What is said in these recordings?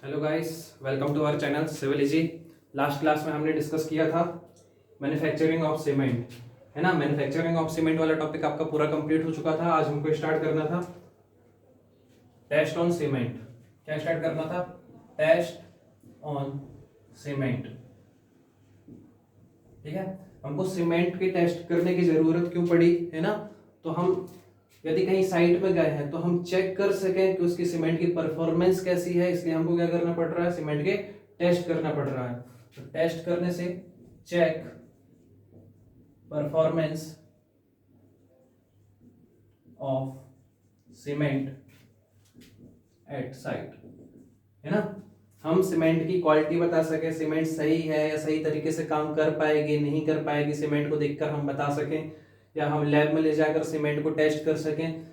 Hello guys, welcome to our channel Civil Easy. Last class में हमने discuss किया था मैन्युफैक्चरिंग ऑफ सीमेंट, है ना। मैन्युफैक्चरिंग ऑफ सीमेंट वाला टॉपिक आपका पूरा कंप्लीट हो चुका था। आज हमको स्टार्ट करना था टेस्ट ऑन सीमेंट। क्या स्टार्ट करना था? Test on cement. ठीक है, हमको सीमेंट की टेस्ट करने की जरूरत क्यों पड़ी, है ना। तो हम यदि कहीं साइट में गए हैं तो हम चेक कर सकें कि उसकी सीमेंट की परफॉर्मेंस कैसी है, इसलिए हमको क्या करना पड़ रहा है, सीमेंट के टेस्ट करना पड़ रहा है। तो टेस्ट करने से check performance of cement at site, है ना। हम सीमेंट की क्वालिटी बता सके, सीमेंट सही है या सही तरीके से काम कर पाएगी नहीं कर पाएगी, सीमेंट को देखकर हम बता सकें, या हम लैब में ले जाकर सीमेंट को टेस्ट कर सकें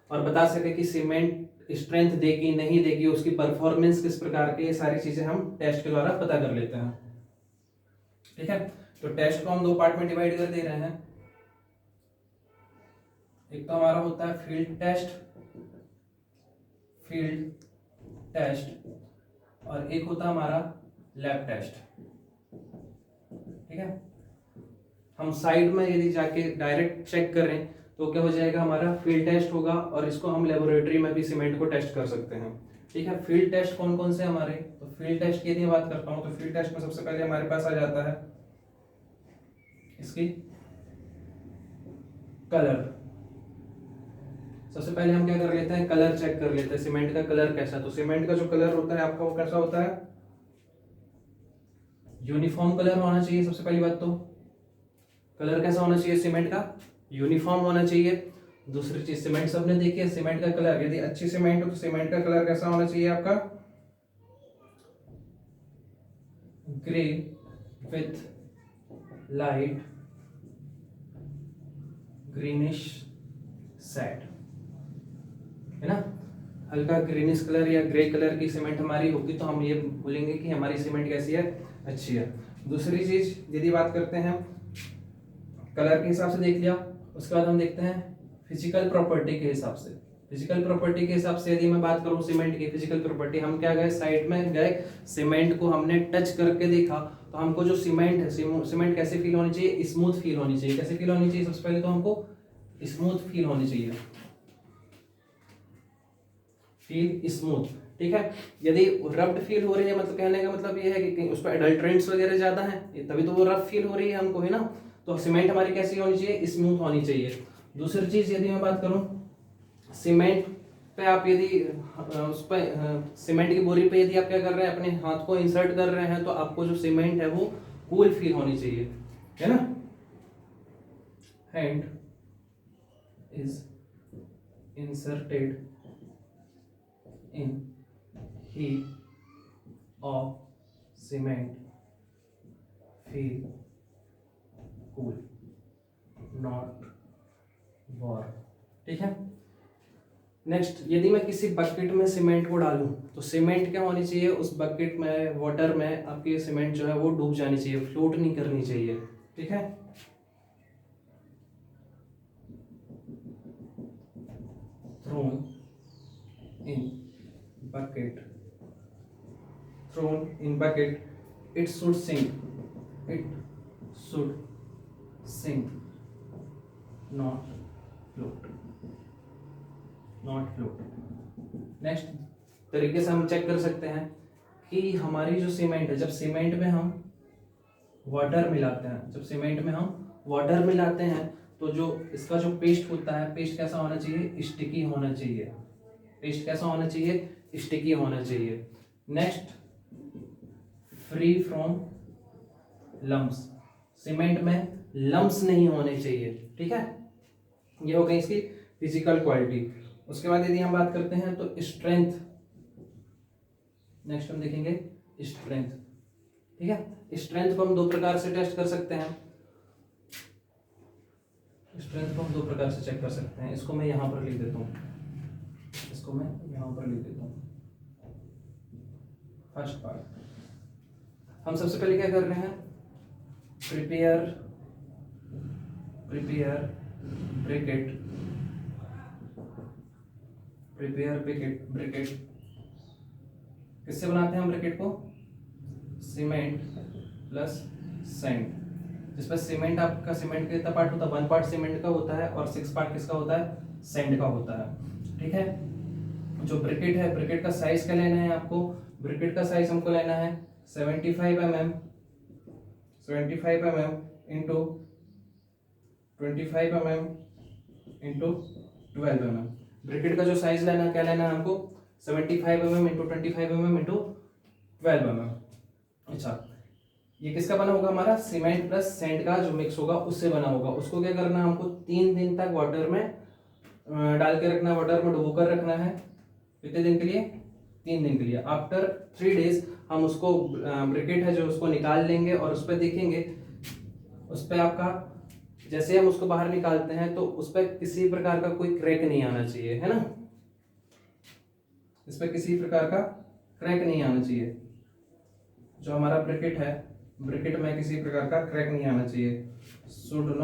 और बता सके कि सीमेंट स्ट्रेंथ देगी नहीं देगी, उसकी परफॉर्मेंस किस प्रकार की, ये सारी चीजें हम टेस्ट के द्वारा पता कर लेते हैं। ठीक है, तो टेस्ट को हम दो पार्ट में डिवाइड कर दे रहे हैं। एक तो हमारा होता है फील्ड टेस्ट और एक होता है हमारा लैब टेस्ट। ठीक है, हम साइड में यदि जाके डायरेक्ट चेक करें तो क्या हो जाएगा, हमारा फील्ड टेस्ट होगा और इसको हम लेबोरेटरी में भी सीमेंट को टेस्ट कर सकते हैं। ठीक है, फील्ड टेस्ट कौन कौन से हमारे, तो फील्ड टेस्ट की यदि मैं बात करता हूं तो फील्ड टेस्ट में सबसे पहले हमारे पास आ जाता है इसकी कलर। सबसे पहले हम क्या कर लेते हैं, कलर चेक कर लेते हैं सीमेंट का कलर कैसा। तो सीमेंट का जो कलर होता है आपका वो कैसा होता है, यूनिफॉर्म कलर होना चाहिए। सबसे पहली बात तो कलर कैसा होना चाहिए सीमेंट का, यूनिफॉर्म होना चाहिए। दूसरी चीज, सीमेंट सबने देखी है, सीमेंट का कलर यदि अच्छी सीमेंट हो तो सीमेंट का कलर कैसा होना चाहिए आपका, grey with light greenish said, है ना। हल्का ग्रीनिश कलर या ग्रे कलर की सीमेंट हमारी होगी तो हम ये बोलेंगे कि हमारी सीमेंट कैसी है, अच्छी है। दूसरी चीज यदि बात करते हैं, कलर के हिसाब से देख लिया, उसके बाद हम देखते हैं फिजिकल प्रॉपर्टी के हिसाब से। फिजिकल प्रॉपर्टी के हिसाब से यदि मैं बात करूं सीमेंट की फिजिकल प्रॉपर्टी, हम क्या गए, साइड में गए, सीमेंट को हमने टच करके देखा तो हमको जो सीमेंट है, सीमेंट कैसे फील होनी चाहिए, स्मूथ फील होनी चाहिए। कैसे फील होनी चाहिए, सबसे पहले तो हमको स्मूथ फील होनी चाहिए, फील स्मूथ। ठीक है, यदि रफ्ड फील हो रही है, मतलब कहने का मतलब ये है कि उस पर एडल्ट्रेंट्स वगैरह ज्यादा हैं तभी तो वो रफ फील हो रही है हमको, है ना। तो सीमेंट हमारी कैसी होनी चाहिए, स्मूथ होनी चाहिए। दूसरी चीज यदि मैं बात करूं, सीमेंट पे आप यदि उस पर सीमेंट की बोरी पे यदि आप क्या कर रहे हैं, अपने हाथ को इंसर्ट कर रहे हैं, तो आपको जो सीमेंट है वो कूल फील होनी चाहिए, है ना। Hand is inserted in heat of cement feel cool not warm। ठीक है, नेक्स्ट, यदि मैं किसी बकेट में सीमेंट को डालूं तो सीमेंट क्या होनी चाहिए, उस बकेट में वाटर में आपकी सीमेंट जो है वो डूब जानी चाहिए, फ्लोट नहीं करनी चाहिए। ठीक है, thrown in bucket thrown in bucket it should sink, it should sink not float, not float। Next तरीके से हम चेक कर सकते हैं कि हमारी जो सीमेंट है, जब सीमेंट में हम वाटर मिलाते हैं, जब सीमेंट में हम वाटर मिलाते हैं तो जो इसका जो पेस्ट होता है, पेस्ट कैसा होना चाहिए, स्टिकी होना चाहिए। पेस्ट कैसा होना चाहिए, स्टिकी होना चाहिए। Next, free from lumps, cement में लम्स नहीं होने चाहिए। ठीक है, ये हो गई इसकी फिजिकल क्वालिटी। उसके बाद यदि हम बात करते हैं तो स्ट्रेंथ, नेक्स्ट हम देखेंगे स्ट्रेंथ। ठीक है, स्ट्रेंथ को हम दो प्रकार से टेस्ट कर सकते हैं, स्ट्रेंथ को हम दो प्रकार से चेक कर सकते हैं। इसको मैं यहां पर लिख देता हूं, इसको मैं यहां पर लिख देता हूं। फर्स्ट पार्ट, हम सबसे पहले क्या कर रहे हैं, प्रिपेयर ब्रैकेट, प्रिपेयर ब्रैकेट किससे बनाते हैं हम ब्रैकेट को? सीमेंट प्लस सैंड, जिसमें सीमेंट आपका सीमेंट का कितना पार्ट होता है? 1 पार्ट सीमेंट का होता है और 6 पार्ट किसका होता है? सैंड का होता है। ठीक है, जो ब्रैकेट है, ब्रैकेट का साइज क्या लेना है आपको? ब्रैकेट का साइज हमको लेना है 75 mm, 75 mm into 25 mm into 12 mm। Bracket का जो साइज लेना है, क्या लेना है हमको? 75 mm into 25 mm into 12 mm। अच्छा, ये किसका बना होगा? हमारा सीमेंट प्लस सैंड का जो मिक्स होगा उससे बना होगा। उसको क्या करना है हमको? 3 दिन तक वाटर में डाल के रखना है, वाटर में डुबो कर रखना है। कितने दिन के लिए? 3 दिन के लिए। आफ्टर 3 डेज हम उसको ब्रैकेट है जो उसको निकाल लेंगे और उस पर देखेंगे, उस पर आपका जैसे हम उसको बाहर निकालते हैं तो उस पर किसी प्रकार का कोई क्रैक नहीं आना चाहिए, है ना? इस पर किसी प्रकार का क्रैक नहीं आना चाहिए। जो हमारा ब्रैकेट है, ब्रैकेट में किसी प्रकार का क्रैक नहीं आना चाहिए। शुड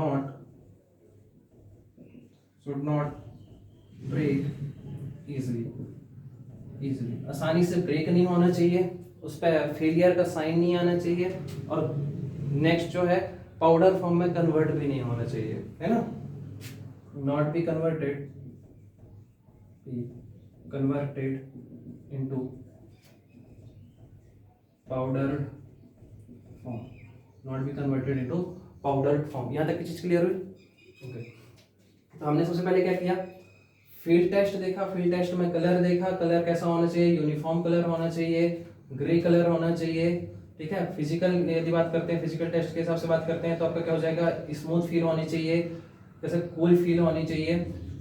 नॉट ब्रेक इजीली, आसानी से ब्रेक नहीं होना चाहिए, उस पर फेलियर का साइन नहीं आना चाहिए, और नेक्स्ट जो है पाउडर फॉर्म में कन्वर्ट भी नहीं होना चाहिए, है ना? Not be converted into powdered form, not be converted into powdered form. यहाँ तक की चीज क्लियर हुई? ओके, तो हमने सबसे पहले क्या किया? फील्ड टेस्ट देखा, फील्ड टेस्ट में कलर देखा, कलर कैसा होना चाहिए? यूनिफॉर्म कलर होना चाहिए, ग्रे कलर होना चाहिए। ठीक है, फिजिकल यदि बात करते हैं, फिजिकल टेस्ट के हिसाब से बात करते हैं तो आपका क्या हो जाएगा? स्मूथ फील होनी चाहिए, जैसे कूल फील होनी चाहिए,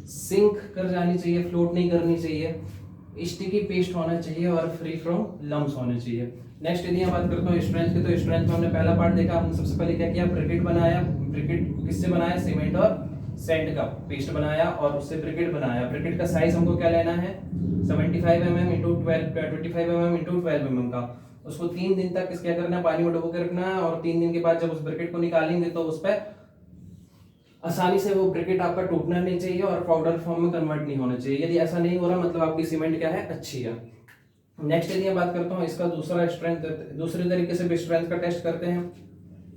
सिंक कर जानी चाहिए, फ्लोट नहीं करनी चाहिए, स्टिकी पेस्ट होना चाहिए और फ्री फ्रॉम लम्स होने चाहिए। नेक्स्ट यदि मैं बात करता हूँ स्ट्रेंथ की, तो स्ट्रेंथ में हमने पहला पार्ट देखा, हमने सबसे पहले क्या किया? ब्रैकेट बनाया। ब्रैकेट किससे बनाया? सीमेंट और सैंड का पेस्ट बनाया और उससे ब्रैकेट बनाया। ब्रैकेट का साइज हमको क्या लेना है? 75 mm into 25 mm into 12 mm का। उसको 3 दिन तक क्या करना है? पानी में डुबो के रखना है, और 3 दिन के बाद जब उस ब्रैकेट को निकालेंगे तो उस पर आसानी से वो ब्रैकेट आपका टूटना नहीं चाहिए और पाउडर फॉर्म में कन्वर्ट नहीं होना चाहिए। यदि ऐसा नहीं हो रहा, मतलब आपकी सीमेंट क्या है? अच्छी है। नेक्स्ट यदि मैं बात करता हूँ इसका दूसरा स्ट्रेंथ, दूसरे तरीके से भी स्ट्रेंथ का टेस्ट करते हैं,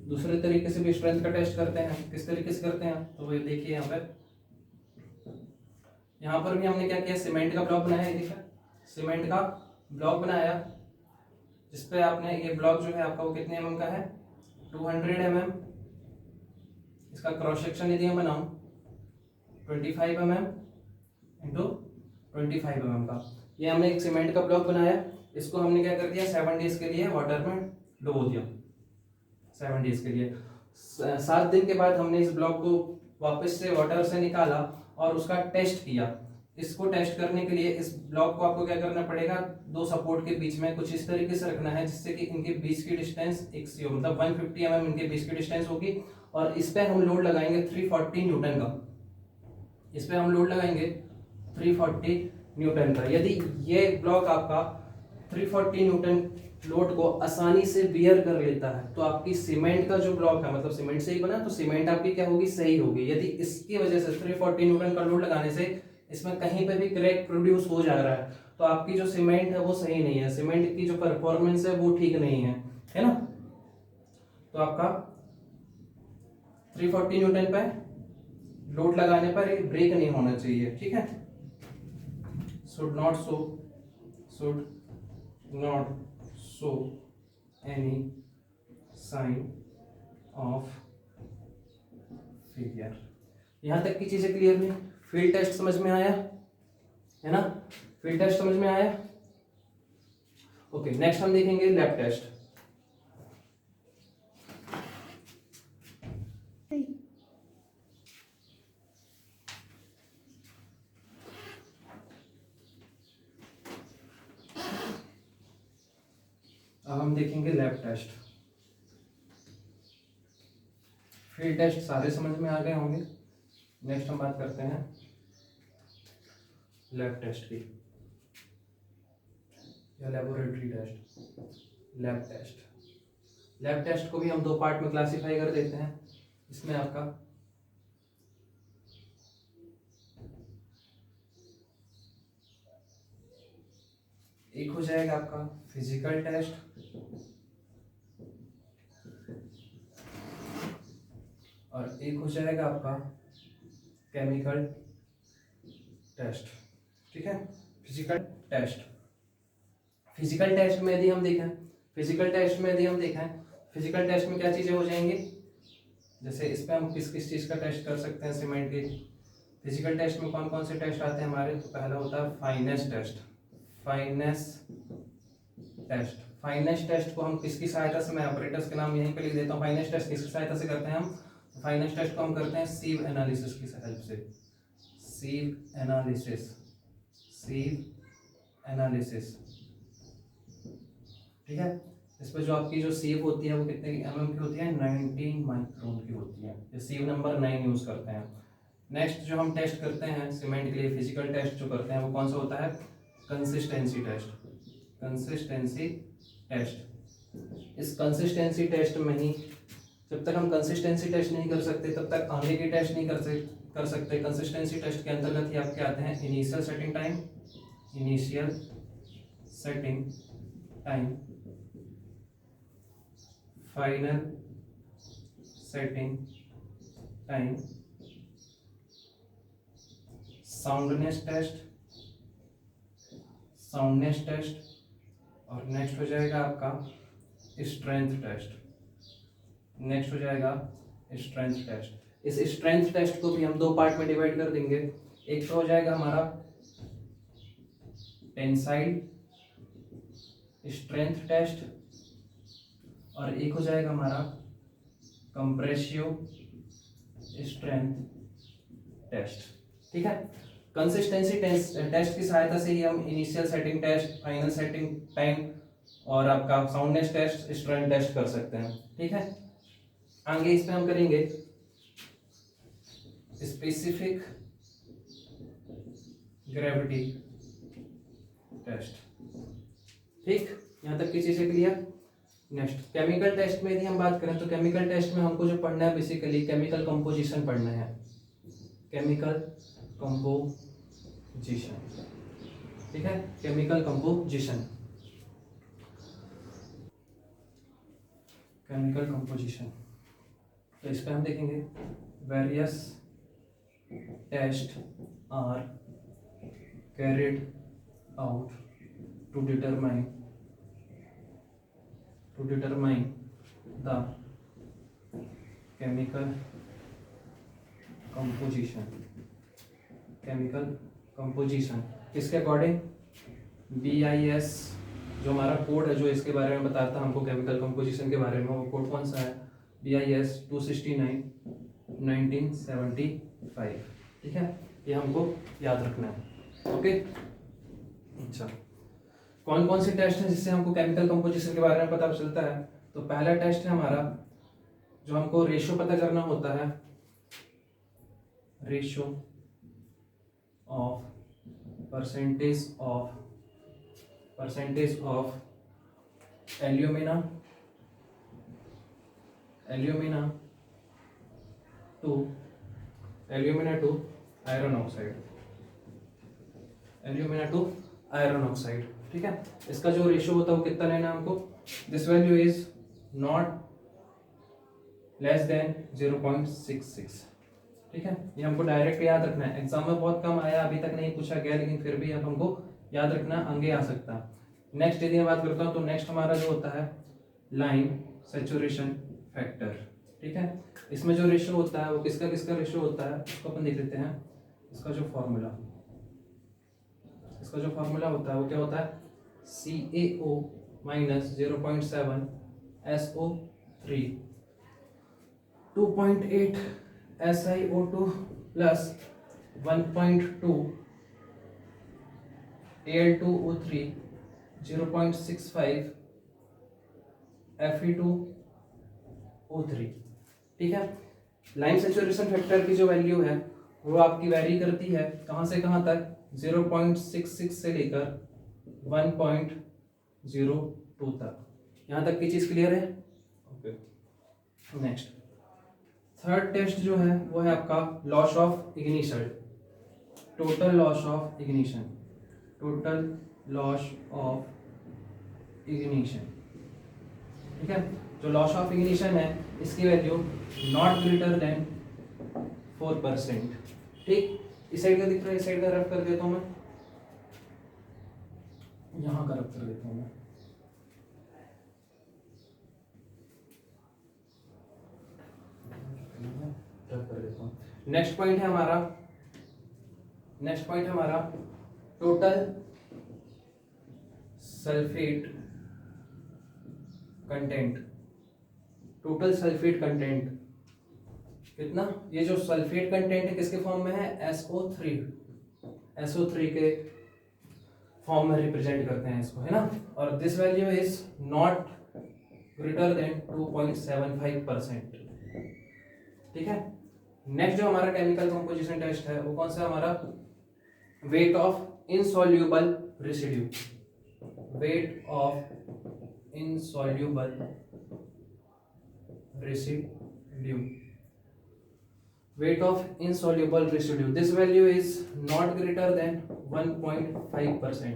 दूसरे तरीके से भी स्ट्रेंथ का टेस्ट करते हैं। किस तरीके से करते हैं? तो ये देखिए यहाँ पर भी हमने क्या किया? सीमेंट का ब्लॉक बनाया। देखा, सीमेंट का ब्लॉक बनाया, जिसपे आपने ये ब्लॉक जो है आपका वो कितने mm का है? 200 mm। इसका क्रॉस सेक्शन यदि मैं बनाऊं 25 mm इंटू 25 mm का, ये हमने एक सीमेंट का ब्लॉक बनाया। इसको हमने क्या कर दिया? 7 डेज के लिए वाटर में डुबो दिया। 7 डेज के लिए। 7 दिन के बाद हमने इस ब्लॉक को वापस से वाटर से निकाला और उसका टेस्ट किया। इसको टेस्ट करने के लिए इस ब्लॉक को आपको क्या करना पड़ेगा? 2 सपोर्ट के बीच में कुछ इस तरीके से रखना है जिससे कि इनके बीच की डिस्टेंस मतलब 150 mm इनके बीच की डिस्टेंस होगी, और इस पे हम लोड लगाएंगे 340 न्यूटन का। इस पे हम लोड लगाएंगे 340 न्यूटन का। यदि ये ब्लॉक आपका 340 न्यूटन लोड को आसानी से बियर कर लेता है तो आपकी सीमेंट का जो ब्लॉक है, मतलब सीमेंट से ही बना, तो सीमेंट आपकी क्या होगी? सही होगी। यदि इसकी वजह से 340 न्यूटन का लोड लगाने से इसमें कहीं पे भी क्रैक प्रोड्यूस हो जा रहा है तो आपकी जो सीमेंट है वो सही नहीं है, सीमेंट की जो परफॉर्मेंस है वो ठीक नहीं है ना? तो आपका 340 न्यूटन पे लोड लगाने पर एक ब्रेक नहीं होना चाहिए। ठीक है, should not show any sign of failure. यहां तक की चीजें क्लियर नहीं? फील्ड टेस्ट समझ में आया, है ना? फील्ड टेस्ट समझ में आया? ओके, नेक्स्ट हम देखेंगे लैब टेस्ट। अब हम देखेंगे लैब टेस्ट। फील्ड टेस्ट सारे समझ में आ गए होंगे। नेक्स्ट हम बात करते हैं लैब टेस्ट की, या लेबोरेटरी टेस्ट। लैब टेस्ट को भी हम 2 पार्ट में क्लासिफाई कर देते हैं। इसमें आपका एक हो जाएगा आपका फिजिकल टेस्ट, और एक हो जाएगा आपका केमिकल टेस्ट। ठीक है, फिजिकल टेस्ट। फिजिकल टेस्ट में यदि हम देखें, फिजिकल टेस्ट में क्या चीज़ें हो जाएंगी, जैसे इस पे हम किस किस चीज़ का टेस्ट कर सकते हैं सीमेंट के। फिजिकल टेस्ट में कौन कौन से टेस्ट आते हैं हमारे, तो पहला होता है फाइनेस टेस्ट। फाइनेस टेस्ट को हम किसकी सहायता से, मैं ऑपरेटर्स के नाम यहीं पे लिख देता हूँ। फाइनेस टेस्ट किसकी सहायता से करते हैं हम, फाइनेस टेस्ट को हम करते हैं सीव एनालिसिस की हेल्प से। सीव एनालिसिस, ठीक है। इस पर जो आपकी जो सीव होती है वो कितने mm की होती है, 19 माइक्रोन की होती है। ये सीव नंबर 9 यूज करते हैं। नेक्स्ट जो हम टेस्ट करते हैं सीमेंट के लिए, फिजिकल टेस्ट जो करते हैं वो कौन सा होता है, कंसिस्टेंसी टेस्ट। इस कंसिस्टेंसी टेस्ट में ही, जब तक हम कंसिस्टेंसी टेस्ट नहीं कर सकते तब तक आगे की टेस्ट नहीं कर सकते। कंसिस्टेंसी टेस्ट के अंतर्गत ही आपके आते हैं initial setting time, final setting time, soundness test, और नेक्स्ट हो जाएगा आपका स्ट्रेंथ टेस्ट। इस स्ट्रेंथ टेस्ट को भी हम दो पार्ट में डिवाइड कर देंगे। एक तो हो जाएगा हमारा टेंसाइल स्ट्रेंथ टेस्ट, और एक हो जाएगा हमारा कंप्रेसिव स्ट्रेंथ टेस्ट। ठीक है, कंसिस्टेंसी टेस्ट की सहायता से ही हम initial setting test, final setting time और आपका साउंडनेस टेस्ट, स्ट्रेंथ टेस्ट कर सकते हैं। ठीक है, आगे इसमें हम करेंगे स्पेसिफिक ग्रेविटी टेस्ट। ठीक, यहां तक की चीजें क्लियर। नेक्स्ट केमिकल टेस्ट में यदि हम बात करें तो केमिकल टेस्ट में हमको जो पढ़ना है बेसिकली केमिकल कंपोजिशन पढ़ना है। केमिकल कंपोजिशन, ठीक है, केमिकल कंपोजिशन। तो इस पर हम देखेंगे various test are carried out to determine the chemical composition किसके अकॉर्डिंग, BIS जो हमारा कोड है जो इसके बारे में बताता है हमको केमिकल कंपोजिशन के बारे में, वो कोड कौन सा है, BIS 269 1975। ठीक है, ये हमको याद रखना है। ओके, अच्छा, कौन कौन से टेस्ट हैं जिससे हमको केमिकल कंपोजिशन के बारे में पता चलता है। तो पहला टेस्ट है हमारा जो हमको रेशियो पता करना होता है, ratio of percentage of alumina to iron oxide. ठीक है, इसका जो रेशियो होता है वो कितना लेना है हमको, this value is not less than 0.66। ठीक है, ये हमको डायरेक्ट याद रखना है। एग्जाम में बहुत कम आया, अभी तक नहीं पूछा गया, लेकिन फिर भी अब हमको याद रखना, आगे आ सकता है। नेक्स्ट यदि मैं बात करता हूँ तो नेक्स्ट हमारा जो होता है लाइम सैचुरेशन फैक्टर। ठीक है, इसमें जो रेशियो होता है वो किसका रेशियो होता है उसको अपन देख लेते हैं। इसका जो फॉर्मूला होता है वो क्या होता है, CaO - 0.7 SO3 2.8 SiO2 plus 1.2 Al2O3 0.65 Fe2O3। ठीक है, लाइम सैचुरेशन फैक्टर की जो वैल्यू है वो आपकी वेरी करती है कहाँ से कहाँ तक, 0.66 से लेकर 1.02 तक। यहाँ तक की चीज क्लियर है। ओके, नेक्स्ट थर्ड टेस्ट जो है वो है आपका total loss of ignition. Loss of ignition. ठीक है, जो लॉस ऑफ इग्निशन है इसकी वैल्यू नॉट ग्रेटर देन 4%। ठीक, इस साइड का दिख रहा है, इस साइड का रफ कर देता हूं मैं, यहां का रफ कर देता हूं मैं। रफ कर देता हूं। नेक्स्ट पॉइंट है हमारा total sulphate content. Total sulphate content कितना? ये जो सल्फेट कंटेंट है किसके फॉर्म में है? SO3 के फॉर्म में रिप्रेजेंट करते हैं इसको, है ना। और this value is not greater than 2.75%। ठीक है, नेक्स्ट जो हमारा केमिकल कंपोजिशन टेस्ट है वो कौन सा हमारा? Weight of insoluble residue. Weight of insoluble residue. weight of insoluble residue, this value is not greater than 1.5%।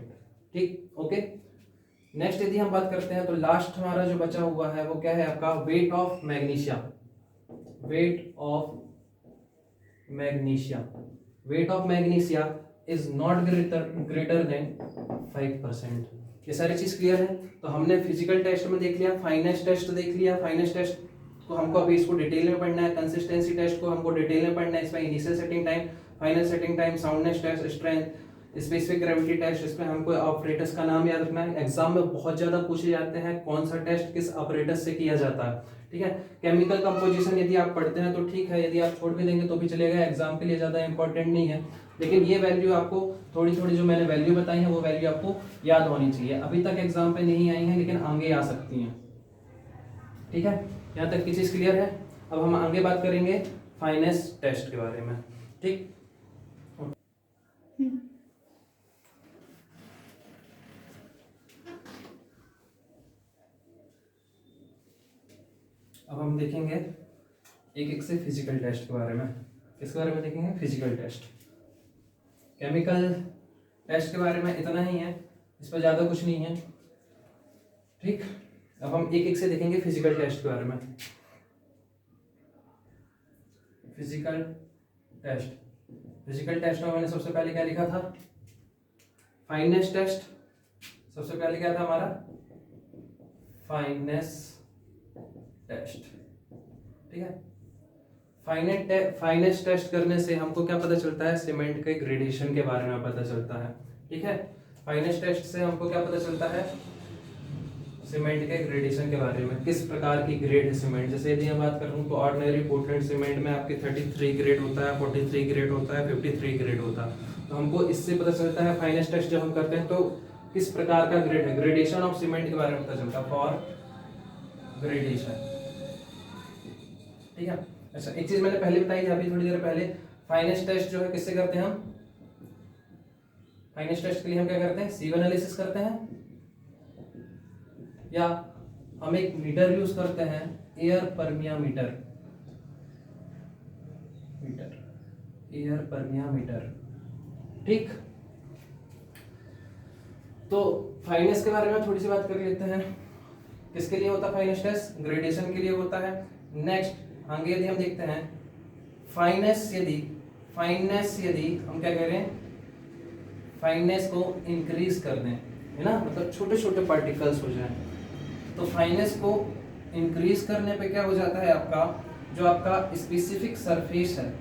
ठीक, ओके। नेक्स्ट यदि हम बात करते हैं तो लास्ट हमारा जो बचा हुआ है वो क्या है आपका? Weight of magnesia. Weight of magnesia, weight of magnesia is not greater than 5%। ये सारी चीज क्लियर है। तो हमने फिजिकल टेस्ट में देख लिया, फाइनेस टेस्ट देख लिया। फाइनेस टेस्ट तो हमको अभी इसको डिटेल में पढ़ना है। कंसिस्टेंसी टेस्ट को हमको डिटेल में पढ़ना है। इसमें initial setting time, final setting time, soundness test, strength, specific gravity test, इसमें हमको ऑपरेटर्स का नाम याद रखना है। एग्जाम में बहुत ज्यादा पूछे जाते हैं कौन सा टेस्ट किस ऑपरेटर्स से किया जाता है। ठीक है, केमिकल कंपोजिशन यदि आप पढ़ते हैं तो ठीक है, यदि आप छोड़ भी देंगे तो भी चलेगा, एग्जाम के लिए ज्यादा इंपॉर्टेंट नहीं है। लेकिन ये वैल्यू आपको थोड़ी थोड़ी जो मैंने वैल्यू बताई है वो वैल्यू आपको याद होनी चाहिए। अभी तक एग्जाम पे नहीं आई है लेकिन आगे आ सकती हैं। ठीक है, यहाँ तक की चीज क्लियर है। अब हम आगे बात करेंगे फाइनेस टेस्ट के बारे में। ठीक, अब हम देखेंगे एक एक से फिजिकल टेस्ट के बारे में। किसके बारे में देखेंगे? Physical test. केमिकल टेस्ट के बारे में इतना ही है, इस पर ज्यादा कुछ नहीं है। ठीक, अब हम एक एक से देखेंगे फिजिकल टेस्ट के बारे में। फिजिकल टेस्ट में मैंने सबसे पहले क्या लिखा था? Fineness test. सबसे पहले क्या था हमारा? Fineness test. ठीक है, फाइनेस टेस्ट करने से हमको क्या पता चलता है? सीमेंट के ग्रेडेशन के बारे में पता चलता है। ठीक है, फाइनेस टेस्ट से हमको क्या पता चलता है? सीमेंट के ग्रेडेशन के बारे में, किस प्रकार की ग्रेड है सीमेंट। जैसे यदि मैं बात करूं तो ऑर्डिनरी पोर्टलैंड सीमेंट में आपके 33 ग्रेड होता है, 43 ग्रेड होता है, 53 ग्रेड होता है। तो हमको इससे पता चलता है फाइनेस टेस्ट जब हम करते हैं तो किस प्रकार का ग्रेड है, ग्रेडेशन ऑफ सीमेंट के बारे में पता चलता है, फॉर ग्रेडेशन। ठीक है, अच्छा एक चीज मैंने पहले बताई थी अभी थोड़ी देर पहले, फाइनेस टेस्ट जो है किससे करते हैं हम? फाइनेस टेस्ट के लिए हम क्या करते हैं? सीव एनालिसिस करते हैं, या हम एक मीटर यूज करते हैं, एयर परमियामीटर। एयर परमियामीटर। ठीक, तो फाइनेस के बारे में थोड़ी सी बात कर लेते हैं। किसके लिए होता है फाइनेस टेस्ट? ग्रेडेशन के लिए होता है। नेक्स्ट आगे यदि हम देखते हैं फाइनेस यदि हम क्या करें? फाइनेस को इंक्रीज कर दें, है ना, मतलब छोटे छोटे पार्टिकल्स हो जाएं। तो फाइनेस को इंक्रीज करने पे क्या हो जाता है? आपका जो आपका स्पेसिफिक सरफेस है,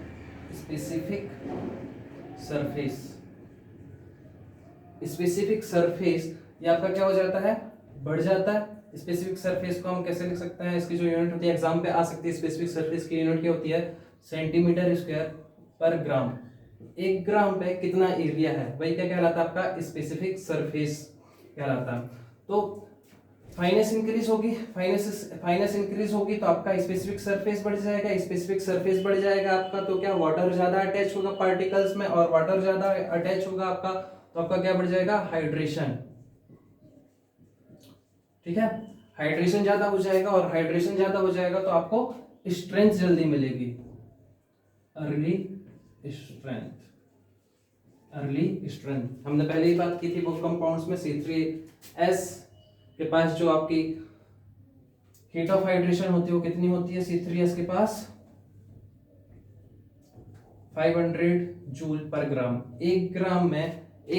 स्पेसिफिक सरफेस ये आपका क्या हो जाता है? बढ़ जाता है। स्पेसिफिक सरफेस को हम कैसे लिख सकते हैं? इसकी जो यूनिट होती है एग्जाम पे आ सकती है, स्पेसिफिक सरफेस की यूनिट क्या होती है? सेंटीमीटर स्क्वायर पर ग्राम। 1 ग्राम पे कितना एरिया है, वही क्या कहलाता है? आपका स्पेसिफिक सरफेस कहलाता है। तो फाइनेस इंक्रीज होगी तो आपका स्पेसिफिक सरफेस बढ़ जाएगा। स्पेसिफिक सरफेस बढ़ जाएगा आपका तो क्या? वाटर ज्यादा अटैच होगा पार्टिकल्स में, और वाटर ज्यादा अटैच होगा आपका तो आपका क्या बढ़ जाएगा? हाइड्रेशन। ठीक है, हाइड्रेशन ज्यादा हो जाएगा, और हाइड्रेशन ज्यादा हो जाएगा तो आपको स्ट्रेंथ जल्दी मिलेगी, अर्ली स्ट्रेंथ। Early strength. हमने पहले ही बात की थी वो कंपाउंड्स में C3S के पास जो आपकी हीट ऑफ हाइड्रेशन होती है वो कितनी होती है, C3S के पास 500 जूल पर ग्राम। 1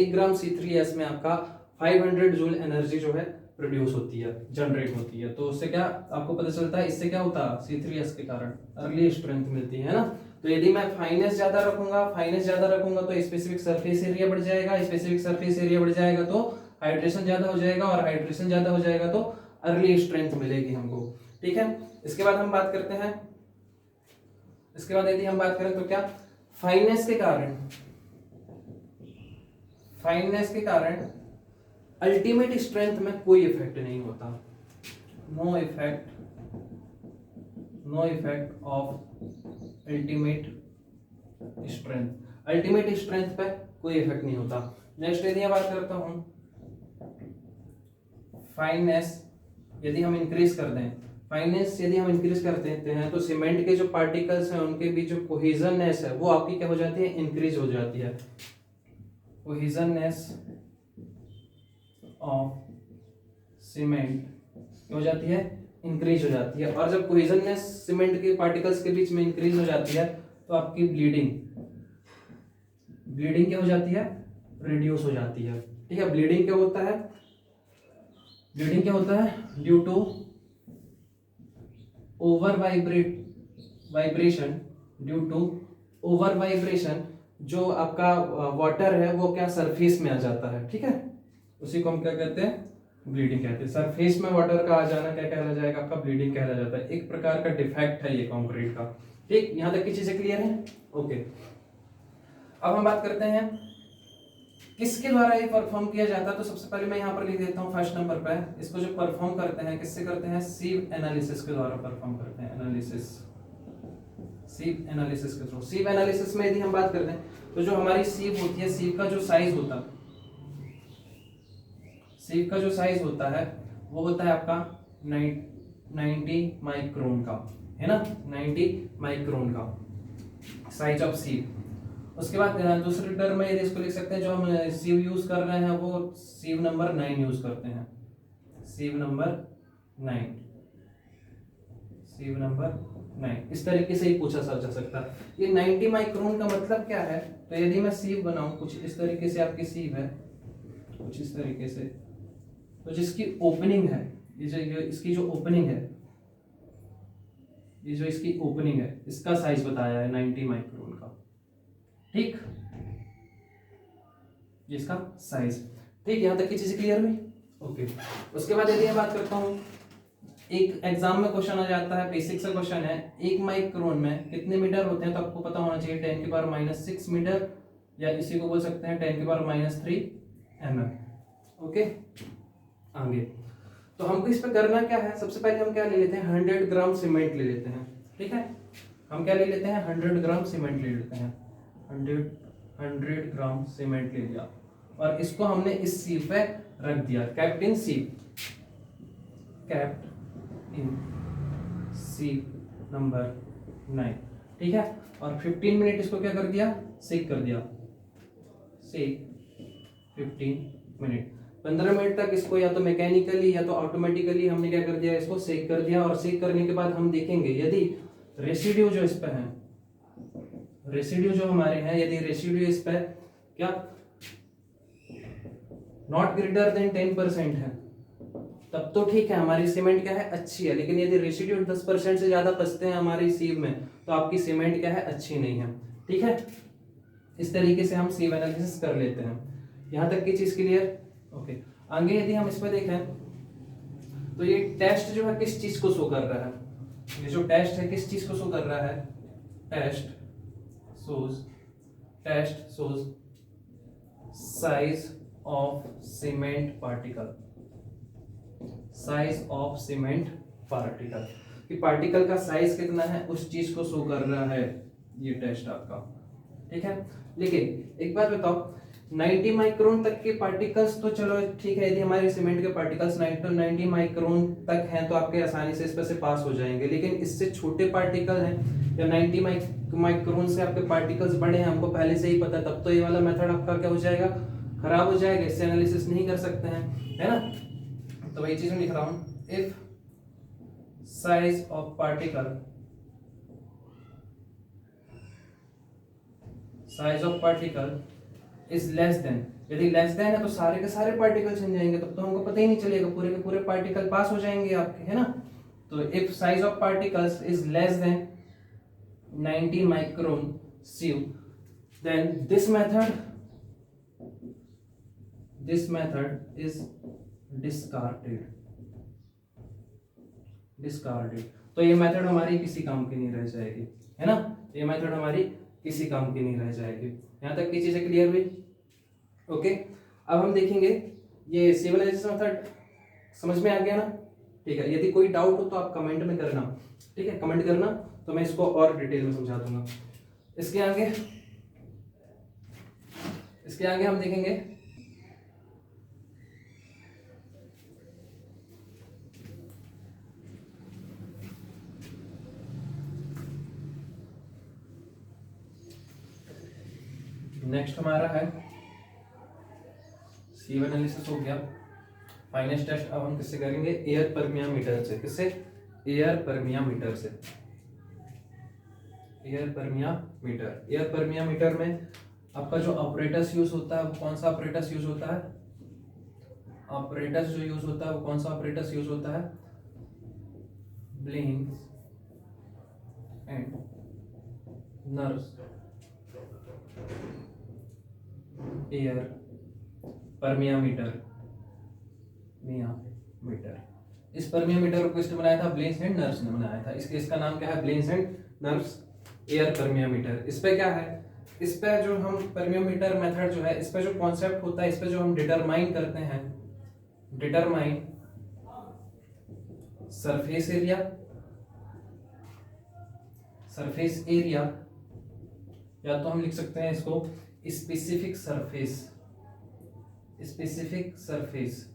ग्राम C3S में आपका 500 जूल एनर्जी जो है प्रोड्यूस होती है, जनरेट होती है। तो उससे क्या आपको पता चलता है, इससे क्या होता है, C3S के कारण अर्ली स्ट्रेंथ मिलती है ना। तो यदि मैं फाइनेस ज्यादा रखूंगा तो स्पेसिफिक सरफेस एरिया बढ़ जाएगा, स्पेसिफिक सरफेस एरिया बढ़ जाएगा तो हाइड्रेशन ज्यादा हो जाएगा, और हाइड्रेशन ज्यादा हो जाएगा तो अर्ली स्ट्रेंथ मिलेगी हमको। ठीक है, इसके बाद हम बात करते हैं, इसके बाद यदि हम बात करें तो क्या फाइनेस के कारण अल्टीमेट स्ट्रेंथ में कोई इफेक्ट नहीं होता। No effect of ultimate strength पे कोई इफेक्ट नहीं होता। नेक्स्ट यदि बात करता हूं फाइनेस यदि हम इंक्रीज कर देते हैं तो सीमेंट के जो पार्टिकल्स हैं उनके बीच जो कोहेजननेस है वो आपकी क्या हो जाती है, इंक्रीज हो जाती है। कोहेजननेस ऑफ सीमेंट हो जाती है, इंक्रीज हो जाती है। और जब कोहेजननेस सीमेंट के पार्टिकल्स के बीच में इंक्रीज हो जाती है तो आपकी ब्लीडिंग क्या हो जाती है, रिड्यूस हो जाती है। ठीक है, ब्लीडिंग क्या होता है, ड्यू टू ओवर वाइब्रेशन, जो आपका वाटर है वो क्या सरफेस में आ जाता है। ठीक है, उसी को हम क्या कहते हैं, ब्लीडिंग कहते हैं। सरफेस में वाटर का आ जाना क्या कहला जाएगा, आपका ब्लीडिंग कहला जाता है। एक प्रकार का डिफेक्ट है ये कंक्रीट का। ठीक, यहां तक की चीजें क्लियर है। ओके, अब हम बात करते हैं किसके द्वारा ये परफॉर्म किया जाता है। तो सबसे पहले मैं यहाँ पर लिख देता हूँ फर्स्ट नंबर पे, इसको जो परफॉर्म करते हैं किससे करते हैं, सीव एनालिसिस के द्वारा परफॉर्म करते हैं। सीव एनालिसिस के थ्रू। सीव एनालिसिस में यदि हम बात करते हैं तो जो हमारी सीव होती है, सीव का जो साइज होता है वो होता है आपका 90 माइक्रोन का, है ना, 90 माइक्रोन का साइज ऑफ सीव। उसके बाद दूसरे टर्म में यदि इसको लिख सकते हैं, जो हम सीव यूज कर रहे हैं वो सीव नंबर 9 यूज करते हैं। सीव नंबर 9 इस तरीके से ही पूछा जा सकता है। ये 90 माइक्रोन का मतलब क्या है, तो यदि मैं सीव बनाऊं कुछ इस तरीके से, आपकी सीव है कुछ इस तरीके से, तो जिसकी ओपनिंग है, इसकी जो ओपनिंग है, इसका साइज बताया है 90 माइक्रोन का। ठीक, इसका साइज। ठीक, यहां तक की चीजें क्लियर हुई। ओके, उसके बाद यदि मैं बात करता हूं, एक एग्जाम में क्वेश्चन आ जाता है, बेसिक सा क्वेश्चन है, 1 माइक्रोन में कितने मीटर होते हैं, तो आपको पता होना चाहिए 10 की पावर -6 मीटर, या इसी को बोल सकते हैं 10 की पावर -3 mm। ओके, आगे तो हमको इस पे करना क्या है, सबसे पहले हम क्या ले लेते हैं, 100 ग्राम सीमेंट ले लेते हैं। ठीक है, हम क्या ले लेते हैं, 100 ग्राम सीमेंट ले लेते हैं। 100 ग्राम सीमेंट ले लिया और इसको हमने इस सीव पे रख दिया, कैप्ट इन सीव नंबर 9। ठीक है, और 15 मिनट इसको क्या कर दिया, सेक कर दिया। 15 मिनट, 15 मिनट तक इसको या तो मैकेनिकली या तो ऑटोमेटिकली हमने क्या कर दिया, इसको सेक कर दिया। और सेक करने के बाद हम देखेंगे यदि रेसिड्यू जो इस पे है, रेसिड्यू जो हमारे हैं, यदि रेसिड्यू इस पे क्या नॉट ग्रेटर देन 10% है तब तो ठीक है, हमारी सीमेंट क्या है, अच्छी है। लेकिन यदि रेसिड्यू 10% से ज्यादा बचते हैं हमारी सीव में तो आपकी सीमेंट क्या है, अच्छी नहीं है। ठीक है, इस तरीके से हम सीव एनालिसिस कर लेते हैं। यहां तक की चीज क्लियर। ओके, आगे यदि हम इस पर देखें तो ये टेस्ट जो है किस चीज को शो कर रहा है, ये जो टेस्ट है किस चीज को शो कर रहा है, test shows size of cement particle, कि पार्टिकल का साइज कितना है उस चीज को शो कर रहा है ये टेस्ट आपका। ठीक है, लेकिन एक बात बताओ, 90 माइक्रोन तक के पार्टिकल्स तो चलो ठीक है, यदि हमारे सीमेंट के पार्टिकल्स 90 माइक्रोन तक हैं तो आपके आसानी से इस पर से पास हो जाएंगे, लेकिन इससे छोटे पार्टिकल हैं या 90 माइक्रोन से आपके पार्टिकल्स बड़े हैं, हमको पहले से ही पता, तब तो ये वाला मेथड आपका क्या हो जाएगा, खराब हो जाएगा, इससे एनालिसिस नहीं कर सकते हैं, है ना। तो वही चीज मैं लिख रहा हूं, if size of particle is less then, यदि लेस देन है तो सारे के सारे पार्टिकल छिन जाएंगे, तब तो हमको पता ही नहीं चलेगा, पूरे के पूरे पार्टिकल पास हो जाएंगे आपके, है ना। तो if size of particles is less than 90 micron sieve, then this method is discarded. तो ये मेथड हमारी किसी काम की नहीं रह जाएगी, है ना, ये मेथड हमारी किसी काम की नहीं रह जाएगी। यहां तक की चीजें क्लियर हुई? ओके, अब हम देखेंगे ये सिविल एनालिसिस मेथड समझ में आ गया ना, ठीक है। यदि कोई डाउट हो तो आप कमेंट में करना, ठीक है, कमेंट करना, तो मैं इसको और डिटेल में समझा दूंगा। इसके आगे हम देखेंगे नेक्स्ट हमारा है सीव एनालिसिस हो गया। फाइनेंस टेस्ट अब हम किससे करेंगे, एयर परमियामीटर से। किससे? एयर परमियामीटर से। एयर परमियामीटर में आपका जो ऑपरेटस यूज होता है वो कौन सा ऑपरेटस यूज होता है? ऑपरेटस जो यूज होता है वो कौन सा ऑपरेटस यूज होता है? Blaine's and Nurse's air permeameter. इस परमियामीटर को किसने बनाया था? ब्लेंस एंड नर्व्स ने बनाया था। इसका नाम क्या है? Blaine's and Nurse's air permeameter. इस पे क्या है, इस पे जो हम परमियामीटर मेथड जो है, इस पे जो कॉन्सेप्ट होता है, इस पे जो हम डिटरमाइन करते हैं, डिटरमाइन सरफेस एरिया, या तो हम लिख सकते हैं इसको स्पेसिफिक सरफेस,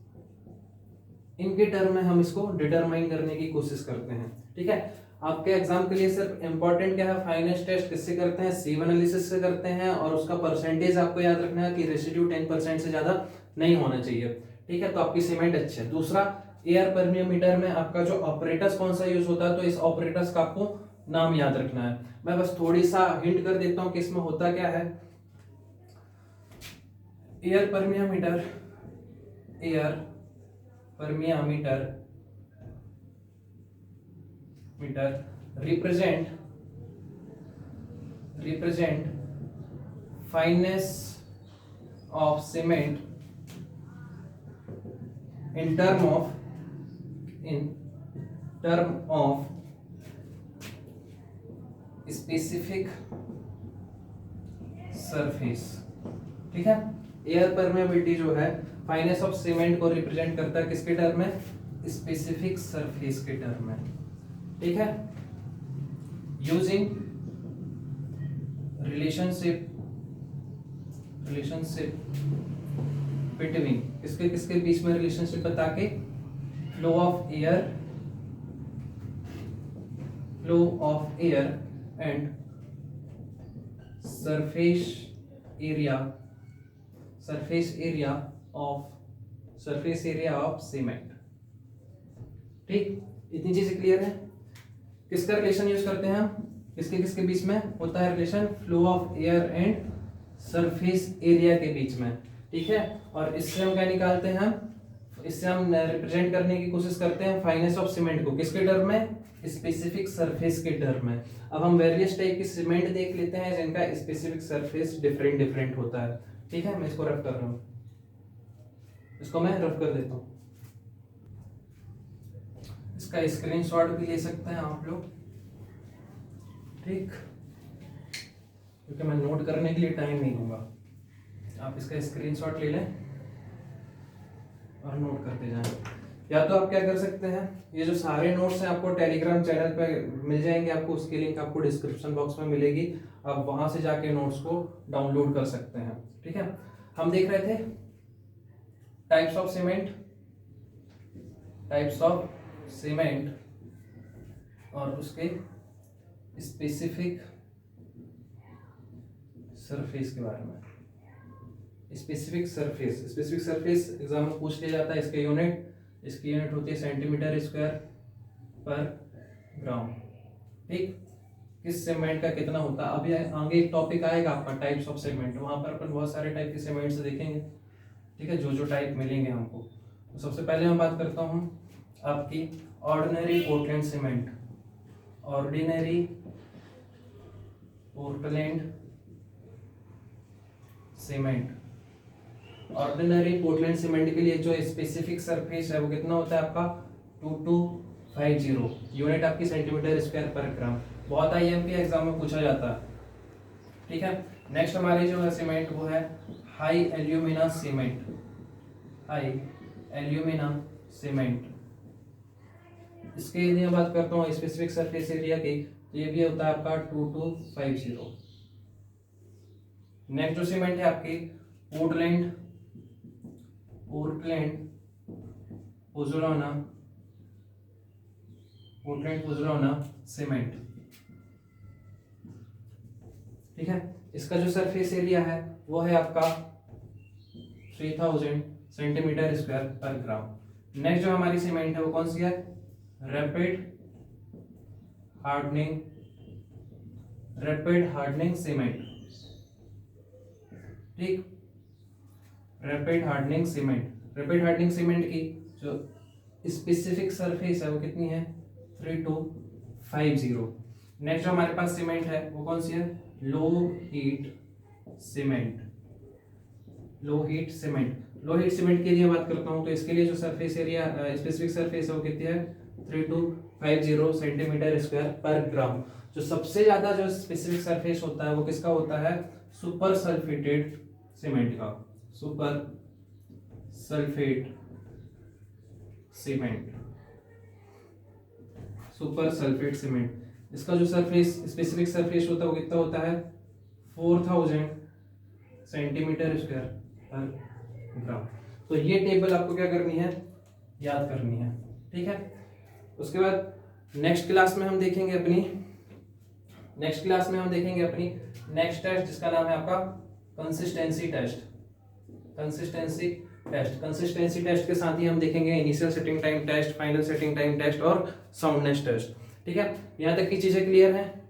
इनके टर्म में हम इसको डिटरमाइन करने की कोशिश करते हैं, ठीक है। आपके एग्जाम के लिए सिर्फ इंपॉर्टेंट क्या है, फाइनेंस टेस्ट किससे करते हैं? सीव एनालिसिस से करते हैं, और उसका परसेंटेज आपको याद रखना है कि रेसिड्यू 10% से ज्यादा नहीं होना चाहिए, ठीक है, तो आपकी सीमेंट अच्छी है। दूसरा, एयर परमियामीटर में आपका जो ऑपरेटर्स कौन सा यूज होता है, तो इस ऑपरेटर्स का आपको नाम याद रखना है। मैं बस थोड़ी सा हिंट कर देता हूं कि इसमें होता क्या है। Air permeameter represent fineness of cement in term of specific surface, ठीक है। एयर परमेबिलिटी जो है फाइनेस ऑफ सीमेंट को रिप्रेजेंट करता है किसके टर्म में? स्पेसिफिक सरफेस के टर्म में, ठीक है। यूजिंग रिलेशनशिप बिटवीन, किसके बीच में रिलेशनशिप बता के? Flow of air and surface area of cement, ठीक। इतनी चीजें क्लियर है? किसका रिलेशन यूज करते हैं हम? किसके बीच में होता है relation? Flow of air and surface area के बीच में, ठीक है। और इससे हम क्या निकालते हैं? इससे हम रिप्रेजेंट करने की कोशिश करते हैं फाइनेस ऑफ सीमेंट को किसके टर्म में? स्पेसिफिक सरफेस के टर्म में। अब हम वेरियस टाइप की सीमेंट देख लेते हैं जिनका स्पेसिफिक सरफेस डिफरेंट होता है, ठीक है। मैं इसको रफ कर रहा हूं, इसको मैं रफ कर देता हूं। इसका स्क्रीनशॉट भी ले सकते हैं आप लोग, ठीक, क्योंकि मैं नोट करने के लिए टाइम नहीं दूंगा। आप इसका स्क्रीनशॉट ले लें और नोट करते जाएं। या तो आप क्या कर सकते हैं, ये जो सारे नोट्स हैं आपको टेलीग्राम चैनल पे मिल जाएंगे, आपको उसकी लिंक आपको डिस्क्रिप्शन बॉक्स में मिलेगी, आप वहां से जाके नोट्स को डाउनलोड कर सकते हैं, ठीक है। हम देख रहे थे टाइप्स ऑफ सीमेंट और उसके स्पेसिफिक सरफेस के बारे में। स्पेसिफिक सरफेस एग्जाम में पूछ लिया जाता है। इसकी यूनिट होती है सेंटीमीटर स्क्वायर पर ग्राम। ठीक, किस सीमेंट का कितना होता है। अभी आगे एक टॉपिक आएगा आपका टाइप्स ऑफ सीमेंट, वहां पर अपन बहुत सारे टाइप के सीमेंट से देखेंगे। ठीक है, जो टाइप मिलेंगे हमको। तो सबसे पहले मैं बात करता हूँ आपकी ordinary Portland cement. Ordinary Portland cement. Ordinary Portland cement के लिए जो स्पेसिफिक सरफेस है वो कितना होता है आपका 2250। यूनिट आपकी सेंटीमीटर स्क्वायर पर ग्राम। बहुत आईएमपी एग्जाम में पूछा जाता है। ठीक है, नेक्स्ट हमारी जो है सीमेंट वो है high alumina cement. High alumina cement, इसके लिए बात करता हूँ स्पेसिफिक सरफेस एरिया की, तो ये भी होता है आपका 2250। नेक्स्ट जो सीमेंट है आपकी पोर्टलैंड पोज़ोलाना सीमेंट। ठीक है, इसका जो सरफेस एरिया है वो है आपका 3000 सेंटीमीटर स्क्वायर पर ग्राम। नेक्स्ट जो हमारी सीमेंट है वो कौन सी है, रैपिड हार्डनिंग सीमेंट। ठीक, रैपिड हार्डनिंग सीमेंट की जो स्पेसिफिक सरफेस है वो कितनी है 3250। नेक्स्ट जो हमारे पास सीमेंट है वो कौन सी है, लो हीट सीमेंट के लिए बात करता हूँ। तो इसके लिए जो सरफेस एरिया स्पेसिफिक सरफेस है वो कितनी है 3250 सेंटीमीटर स्क्वायर पर ग्राम। जो सबसे ज्यादा जो स्पेसिफिक सरफेस होता है वो किसका होता है, सुपर सल्फेटेड सीमेंट का। सुपर सल्फेट सीमेंट, इसका जो स्पेसिफिक सरफेस होता है वो कितना होता है 4000 सेंटीमीटर स्क्वायर पर ग्राम। तो ये टेबल आपको क्या करनी है, याद करनी है। ठीक है, उसके बाद नेक्स्ट क्लास में हम देखेंगे अपनी नेक्स्ट टेस्ट, जिसका नाम है आपका कंसिस्टेंसी टेस्ट के साथ ही हम देखेंगे initial setting time test, final setting time test और साउंडनेस टेस्ट। ठीक है, यहाँ तक की चीजें क्लियर हैं।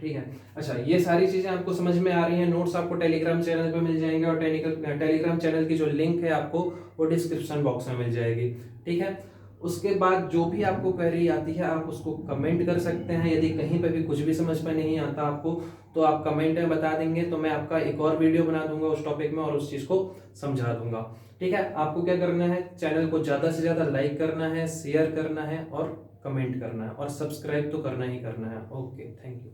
ठीक है, अच्छा, ये सारी चीजें आपको समझ में आ रही हैं। नोट्स आपको टेलीग्राम चैनल पे मिल जाएंगे और टेलीग्राम चैनल की जो लिंक है आपको वो डिस्क्रिप्शन बॉक्स में मिल जाएगी। ठीक है, उसके बाद जो भी आपको क्वेरी आती है आप उसको कमेंट कर सकते हैं। यदि कहीं पे भी कुछ भी समझ में नहीं आता आपको तो आप कमेंट में बता देंगे, तो मैं आपका एक और वीडियो बना दूंगा उस टॉपिक में और उस चीज को समझा दूंगा। ठीक है, आपको क्या करना है, चैनल को ज्यादा से ज्यादा लाइक करना है, शेयर करना है और कमेंट करना है और सब्सक्राइब तो करना ही करना है। Okay, thank you.